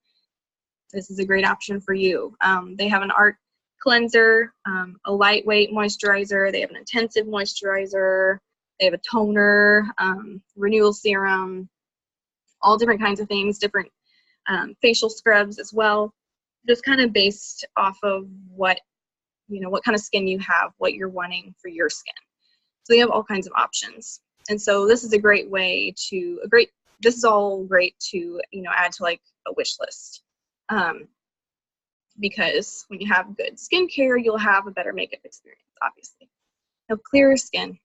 this is a great option for you. They have an Art cleanser, a lightweight moisturizer. They have an intensive moisturizer. They have a toner, renewal serum, all different kinds of things, different facial scrubs as well, just kind of based off of what kind of skin you have, what you're wanting for your skin. So they have all kinds of options. And so this is a great way to, this is all great to, add to like a wish list. Because when you have good skincare, you'll have a better makeup experience, obviously. Have clearer skin.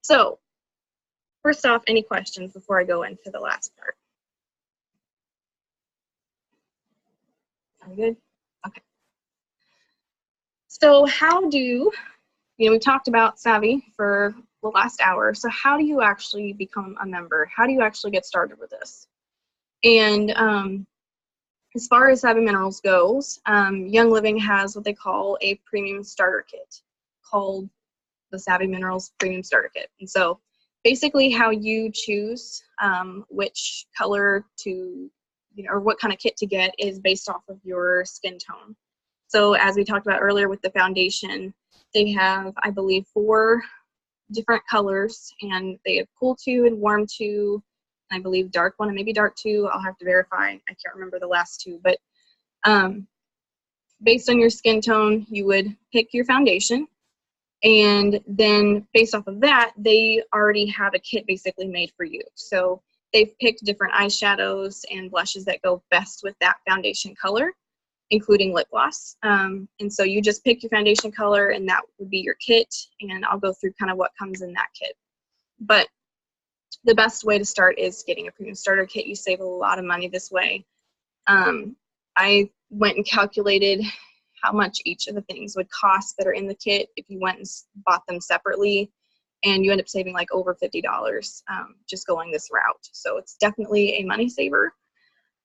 So, first off, any questions before I go into the last part? Are we good? Okay. So how do, we talked about Savvy for the last hour, so how do you actually become a member? How do you actually get started with this? And as far as 7 Minerals goes, Young Living has what they call a premium starter kit called the Savvy Minerals Premium Starter Kit. And so basically how you choose which color to, or what kind of kit to get is based off of your skin tone. So as we talked about earlier with the foundation, they have, I believe, 4 different colors, and they have cool 2 and warm 2, I believe dark 1 and maybe dark 2. I'll have to verify. I can't remember the last 2, but based on your skin tone, you would pick your foundation, and then based off of that, they already have a kit basically made for you. So they've picked different eyeshadows and blushes that go best with that foundation color, including lip gloss. And so you just pick your foundation color, and that would be your kit, and I'll go through kind of what comes in that kit. But the best way to start is getting a premium starter kit. You save a lot of money this way. I went and calculated how much each of the things would cost that are in the kit if you went and bought them separately, and you end up saving like over $50 just going this route. So it's definitely a money saver.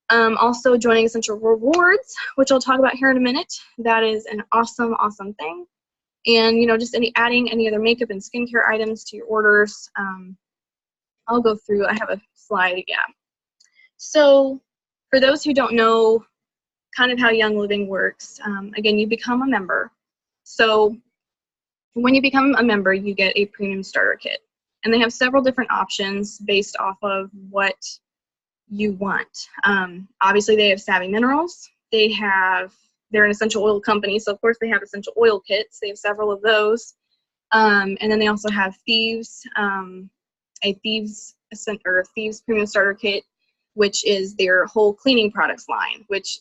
Also joining Essential Rewards, which I'll talk about here in a minute. That is an awesome, awesome thing. And, you know, just adding any other makeup and skincare items to your orders. I'll go through, I have a slide, yeah. So for those who don't know kind of how Young Living works, again, you become a member. So when you become a member, you get a premium starter kit. And they have several different options based off of what you want. Obviously, they have Savvy Minerals. They're an essential oil company, so of course they have essential oil kits. They have several of those. And then they also have Thieves, a Thieves Premium Starter Kit, which is their whole cleaning products line, which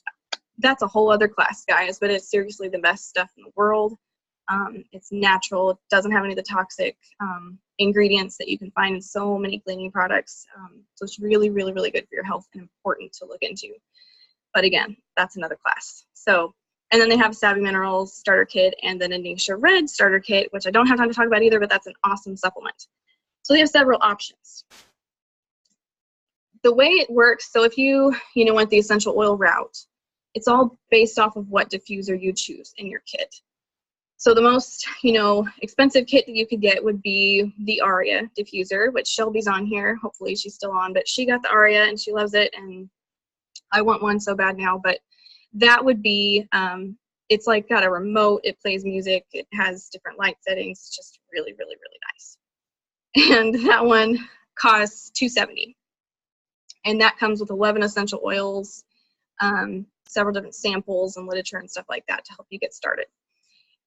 that's a whole other class, guys, but it's seriously the best stuff in the world. It's natural. It doesn't have any of the toxic ingredients that you can find in so many cleaning products. So it's really, really, really good for your health and important to look into. But again, that's another class. So, and then they have Savvy Minerals Starter Kit and then a Nisha Red Starter Kit, which I don't have time to talk about either, but that's an awesome supplement. So they have several options. The way it works, so if you went the essential oil route, it's all based off of what diffuser you choose in your kit. So the most, expensive kit that you could get would be the Aria diffuser, which Shelby's on here. Hopefully she's still on, but she got the Aria and she loves it, and I want one so bad now. But that would be, it's like got a remote, it plays music, it has different light settings. It's just really, really, really nice. And that one costs $270. And that comes with 11 essential oils, several different samples and literature and stuff like that to help you get started.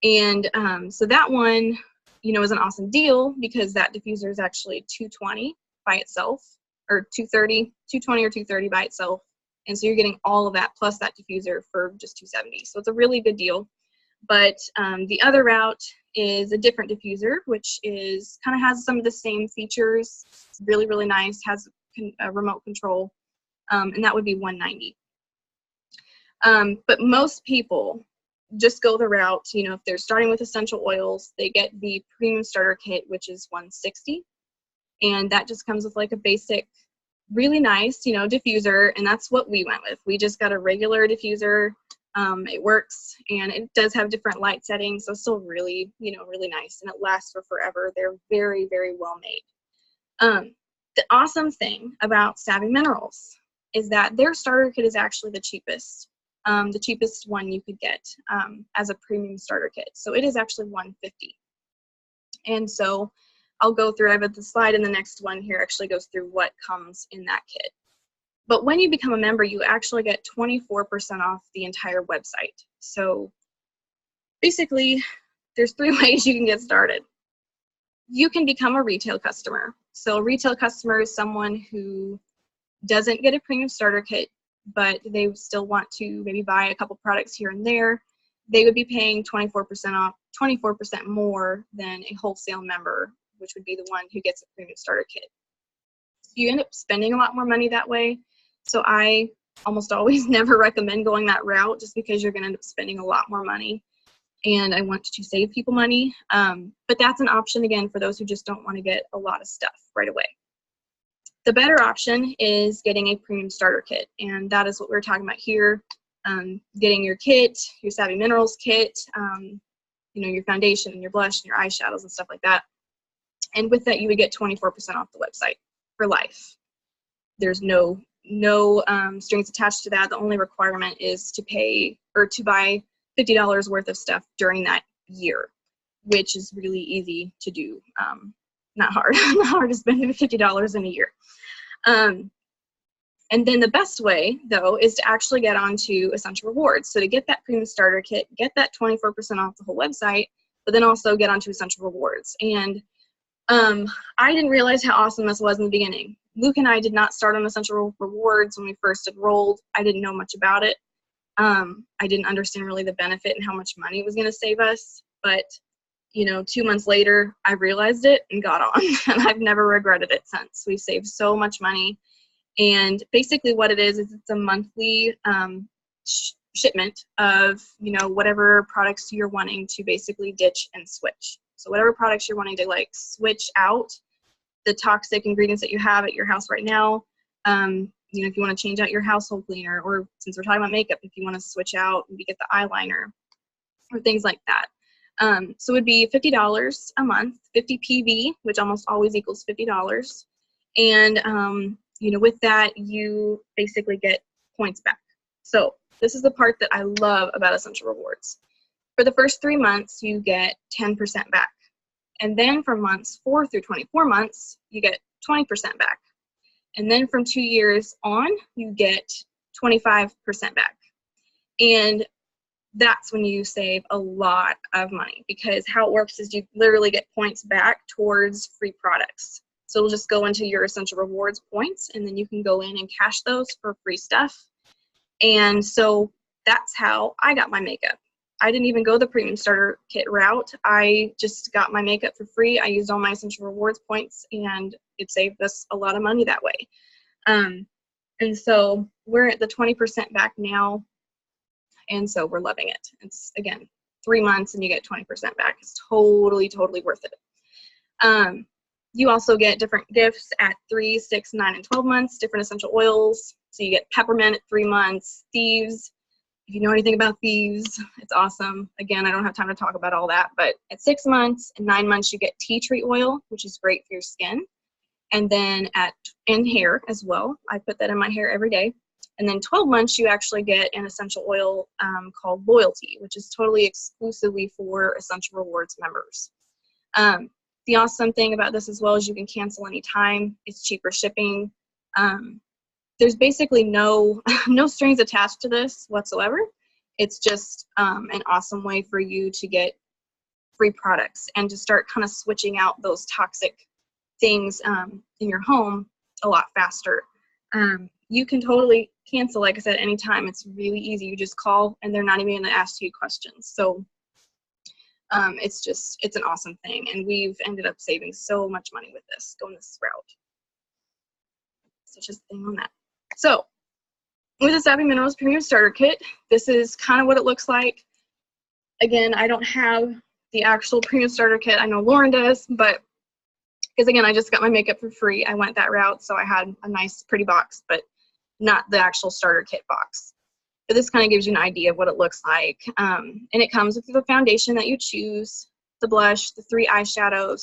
And so that one, is an awesome deal because that diffuser is actually $220 by itself, or $220 or $230 by itself. And so you're getting all of that plus that diffuser for just $270. So it's a really good deal. But the other route is a different diffuser, which kind of has some of the same features. It's really, really nice, has a remote control, and that would be $190. But most people just go the route, if they're starting with essential oils, they get the premium starter kit, which is $160. And that just comes with like a basic, really nice, diffuser. And that's what we went with. We just got a regular diffuser. It works, and it does have different light settings. So it's still really, really nice, and it lasts for forever. They're very, very well made. The awesome thing about Savvy Minerals is that their starter kit is actually the cheapest one you could get as a premium starter kit. So it is actually $150. And so I'll go through, I have the slide, and the next one here actually goes through what comes in that kit. But when you become a member, you actually get 24% off the entire website. So basically, there's 3 ways you can get started. You can become a retail customer. So a retail customer is someone who doesn't get a premium starter kit, but they still want to maybe buy a couple products here and there. They would be paying 24% off, 24% more than a wholesale member, which would be the one who gets a premium starter kit. So you end up spending a lot more money that way. So I almost always never recommend going that route just because you're going to end up spending a lot more money. And I want to save people money. But that's an option, again, for those who just don't want to get a lot of stuff right away. The better option is getting a premium starter kit. And that is what we're talking about here. Getting your kit, your Savvy Minerals kit, your foundation and your blush and your eyeshadows and stuff like that. And with that, you would get 24% off the website for life. There's no strings attached to that. The only requirement is to pay or to buy $50 worth of stuff during that year, which is really easy to do. Not hard. Not hard to spend $50 in a year. And then the best way, though, is to actually get onto Essential Rewards. So to get that premium starter kit, get that 24% off the whole website, but then also get onto Essential Rewards. And I didn't realize how awesome this was in the beginning. Luke and I did not start on Essential Rewards when we first enrolled. I didn't know much about it. I didn't understand really the benefit and how much money it was going to save us. But you know, 2 months later, I realized it and got on, and I've never regretted it since. We saved so much money, and basically what it is it's a monthly shipment of, you know, whatever products you're wanting to basically ditch and switch. So whatever products you're wanting to like switch out, the toxic ingredients that you have at your house right now, you know, if you want to change out your household cleaner, or since we're talking about makeup, if you want to switch out and get the eyeliner or things like that. So it would be $50 a month, 50 PV, which almost always equals $50. And, you know, with that, you basically get points back. So this is the part that I love about Essential Rewards. For the first 3 months, you get 10% back. And then from months 4 through 24 months, you get 20% back. And then from 2 years on, you get 25% back. And that's when you save a lot of money, because how it works is you literally get points back towards free products. So it'll just go into your Essential Rewards points, and then you can go in and cash those for free stuff. And so that's how I got my makeup. I didn't even go the premium starter kit route. I just got my makeup for free. I used all my Essential Rewards points, and it saved us a lot of money that way. And so we're at the 20% back now, and so we're loving it. It's, again, 3 months and you get 20% back. It's totally, totally worth it. You also get different gifts at 3, 6, 9, and 12 months, different essential oils. So you get peppermint at 3 months, thieves. If you know anything about thieves, it's awesome. Again, I don't have time to talk about all that, but at 6 months and 9 months, you get tea tree oil, which is great for your skin. And then in hair as well. I put that in my hair every day. And then 12 months, you actually get an essential oil called Loyalty, which is totally exclusively for Essential Rewards members. The awesome thing about this as well is you can cancel anytime. It's cheaper shipping. There's basically no strings attached to this whatsoever. It's just an awesome way for you to get free products and to start kind of switching out those toxic things in your home a lot faster. You can totally cancel, like I said, anytime. It's really easy. You just call and they're not even going to ask you questions. So it's an awesome thing. And we've ended up saving so much money with this, going this route. So just a thing on that. So with the Savvy Minerals Premium Starter Kit, this is kind of what it looks like. Again, I don't have the actual Premium Starter Kit. I know Lauren does, but because again, I just got my makeup for free. I went that route, so I had a nice, pretty box, but not the actual starter kit box. But this kind of gives you an idea of what it looks like. And it comes with the foundation that you choose, the blush, the 3 eyeshadows.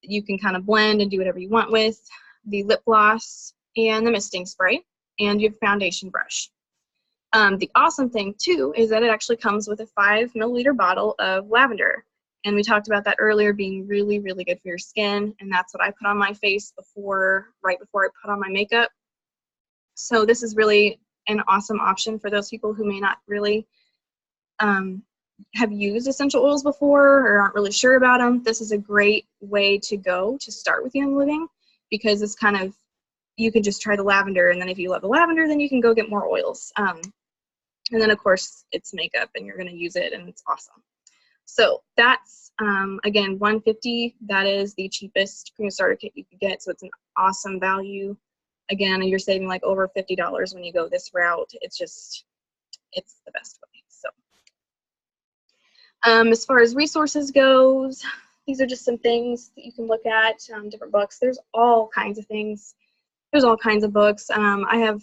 You can kind of blend and do whatever you want with, the lip gloss, and the misting spray, and your foundation brush. The awesome thing, too, is that it actually comes with a 5 milliliter bottle of lavender. And we talked about that earlier being really, really good for your skin. And that's what I put on my face right before I put on my makeup. So this is really an awesome option for those people who may not really have used essential oils before or aren't really sure about them. This is a great way to go to start with Young Living, because it's kind of, you can just try the lavender, and then if you love the lavender, then you can go get more oils. And then, of course, it's makeup, and you're going to use it, and it's awesome. So that's, again, $150. That is the cheapest premium starter kit you could get, so it's an awesome value. Again, you're saving like over $50 when you go this route. It's just, it's the best way. So as far as resources goes, these are just some things that you can look at, different books. There's all kinds of things. There's all kinds of books. I have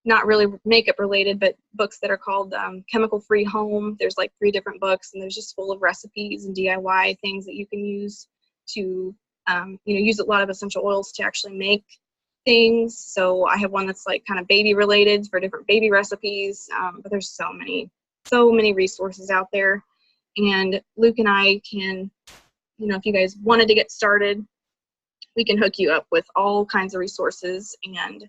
not really makeup related, but books that are called Chemical Free Home. There's like 3 different books, and there's just full of recipes and DIY things that you can use to, use a lot of essential oils to actually make things. So I have one that's like kind of baby related for different baby recipes, but there's so many resources out there. And Luke and I can, if you guys wanted to get started, we can hook you up with all kinds of resources. And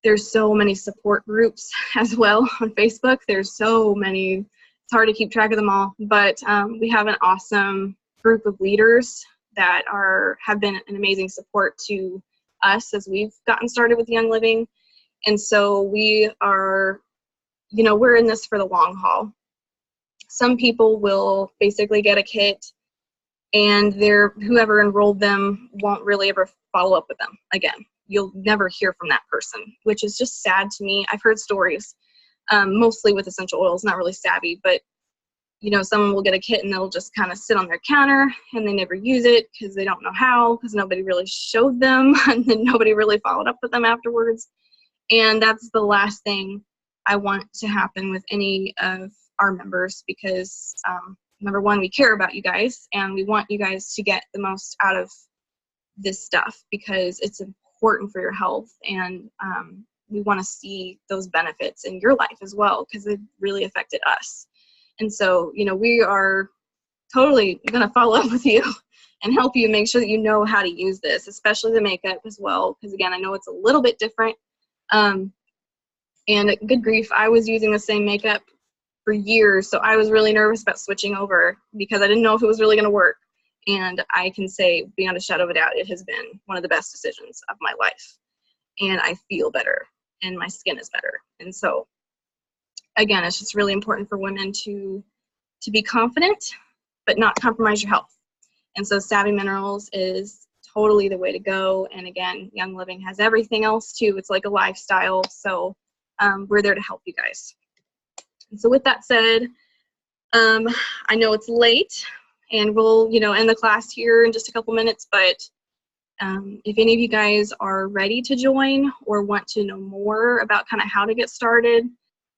there's so many support groups as well on Facebook. There's so many, it's hard to keep track of them all, but we have an awesome group of leaders that have been an amazing support to us as we've gotten started with Young Living. And so we are, we're in this for the long haul. some people will basically get a kit and whoever enrolled them won't really ever follow up with them again. You'll never hear from that person, which is just sad to me. I've heard stories, mostly with essential oils, not really savvy, but you know, someone will get a kit and they'll just kind of sit on their counter and they never use it because they don't know how, because nobody really showed them and then nobody really followed up with them afterwards. And that's the last thing I want to happen with any of our members, because number one, we care about you guys and we want you guys to get the most out of this stuff because it's important for your health, and we want to see those benefits in your life as well because it really affected us. And so, you know, we are totally going to follow up with you and help you make sure that you know how to use this, especially the makeup as well, because again, I know it's a little bit different. And good grief, I was using the same makeup for years, so I was really nervous about switching over because I didn't know if it was really going to work. And I can say beyond a shadow of a doubt, it has been one of the best decisions of my life. And I feel better and my skin is better. And so, again, it's just really important for women to be confident, but not compromise your health. And so Savvy Minerals is totally the way to go. And again, Young Living has everything else too. It's like a lifestyle. So we're there to help you guys. And so with that said, I know it's late and we'll, you know, end the class here in just a couple minutes, but if any of you guys are ready to join or want to know more about kind of how to get started,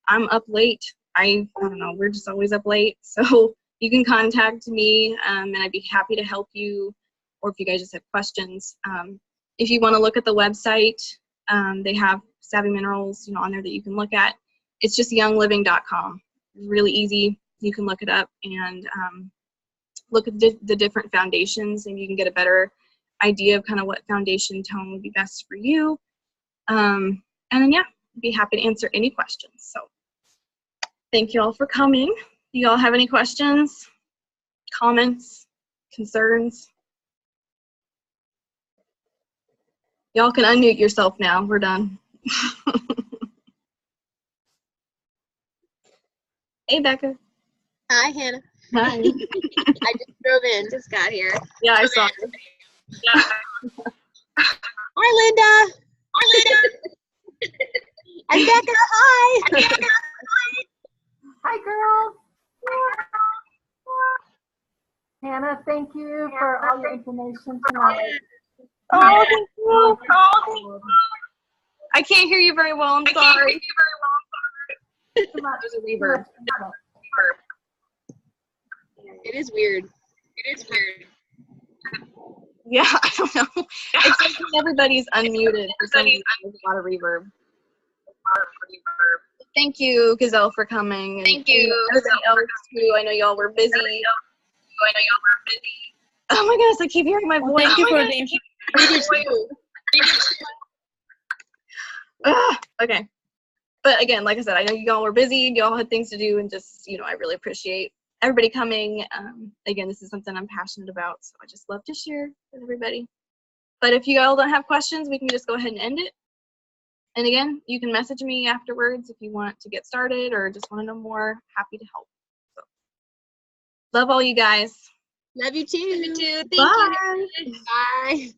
I'm up late. I don't know, we're just always up late. So you can contact me and I'd be happy to help you, or if you guys just have questions. If you want to look at the website, they have Savvy Minerals, you know, on there that you can look at. It's just youngliving.com. It's really easy. You can look it up and look at the different foundations, and you can get a better idea of kind of what foundation tone would be best for you. And then, yeah, I'd be happy to answer any questions. So thank you all for coming. Do you all have any questions, comments, concerns? Y'all can unmute yourself now. We're done. Hey, Becca. Hi, Hannah. Hi. I just drove in. Just got here. Yeah, I saw you. Yeah. Hi, Linda. Hi, Linda. I'm Becca. Hi. Hi, girls. Hannah, thank you for all your information tonight. Oh, thank you. I can't hear you very well. I'm sorry. There's a reverb. It is weird. It is weird. Yeah, I don't know. It's like when everybody's unmuted. For some reason, there's a lot of reverb. Thank you, Gazelle, for coming. And Thank you. Everybody else, too. I know y'all were busy. Oh my goodness, I keep hearing my voice. Thank you for the Okay. But again, like I said, I know y'all were busy. Y'all had things to do, and just, you know, I really appreciate everybody coming. Again, this is something I'm passionate about, so I just love to share with everybody. But if you all don't have questions, we can just go ahead and end it. And again, you can message me afterwards if you want to get started or just want to know more. Happy to help. So, love all you guys. Love you too. Bye. Bye.